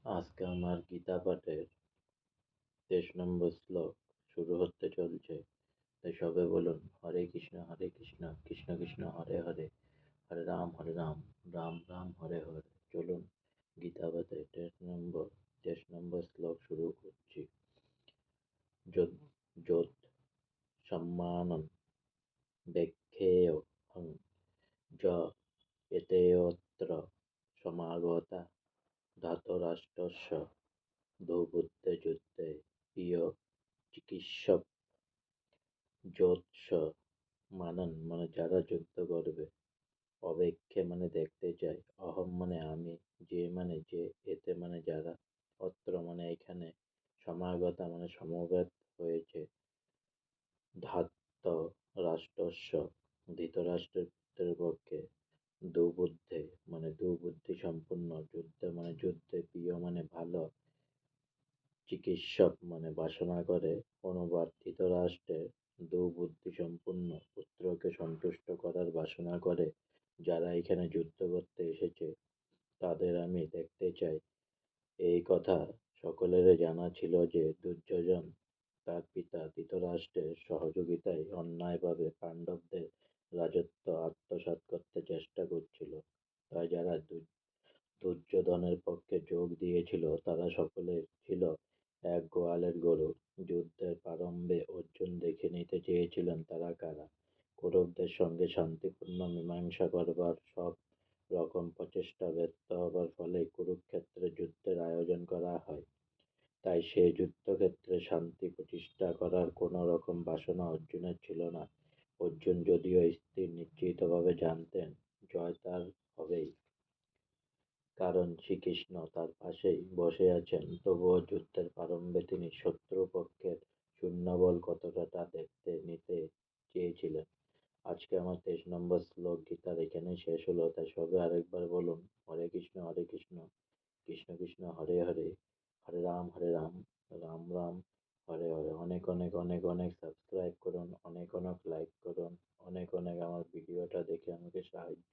আজকে আমার গীতা পাঠের 23 নম্বর শ্লোক শুরু হতে চলছে। তাই সবে বলুন হরে কৃষ্ণ কৃষ্ণ কৃষ্ণ হরে হরে, হরে রাম রাম রাম হরে হরে। চলুন গীতা পাঠের 23 নম্বর শ্লোক শুরু করছি। যোত সম্মানন ব্যাখ্যেয় হং য এতেয়ত্র সমাগতা ধাতরাষ্ট্রস্য দৌবুদ্ধে যুদ্ধে প্রিয় চিকিৎসক। যোৎস মানন মানে যারা যুদ্ধ করবে, অবেক্ষে মানে দেখতে চায়, অহম মানে আমি, যে মানে যে, এতে মানে যারা, অত্র মানে এখানে, সমাগতা মানে সমবেত হয়েছে, ধাত্ত রাষ্ট্রস্য ধৃতরাষ্ট্রের পক্ষে, দুবুদ্ধে মানে দুবুদ্ধি সম্পূর্ণ, যুদ্ধে মানে যুদ্ধে, প্রিয় মানে ভালো, চিকিৎসক মানে বাসনা করে। অনুবাদ: ধৃতরাষ্ট্রের দুর্বুদ্ধিসম্পন্ন পুত্রকে সন্তুষ্ট করার বাসনা করে যারা এখানে যুদ্ধ করতে এসেছে, তাদের আমি দেখতে চাই। এই কথা সকলেরই জানা ছিল যে দুর্যোধন তার পিতা ধৃতরাষ্ট্রের সহযোগিতায় অন্যায়ভাবে পাণ্ডবদের রাজত্ব আত্মসাৎ করতে চেষ্টা করছিল। তাই যারা দুর্যোধনের পক্ষে যোগ দিয়েছিল তারা সকলে ছিল এক গোয়ালের গরু। যুদ্ধের প্রারম্ভে অর্জুন দেখে নিতে চেয়েছিলেন তারা কারা। কৌরবদের সঙ্গে শান্তিপূর্ণ মীমাংসা করবার সব রকম প্রচেষ্টা ব্যর্থ হবার ফলে কুরুক্ষেত্রে যুদ্ধের আয়োজন করা হয়। তাই সে যুদ্ধক্ষেত্রে শান্তি প্রতিষ্ঠা করার কোনো রকম বাসনা অর্জুনের ছিল না। অর্জুন যদিও স্থির নিশ্চিতভাবে জানতেন জয় তার হবেই, কারণ শ্রীকৃষ্ণ তার পাশেই বসে আছেন, তবুও যুদ্ধের প্রারম্ভে তিনি শত্রুপক্ষের সৈন্যবল কতটা তা দেখতে নিতে চেয়েছিলেন। আজকে আমার 23 নম্বর শ্লোক গীতার এখানেই শেষ হলো। তাই সবে আরেকবার বলুন হরে কৃষ্ণ কৃষ্ণ কৃষ্ণ হরে হরে, হরে রাম রাম রাম হরে হরে। অনেক অনেক অনেক অনেক সাবস্ক্রাইব করুন, অনেক অনেক লাইক করুন, অনেক অনেক আমার ভিডিওটা দেখে আমাকে সাহায্য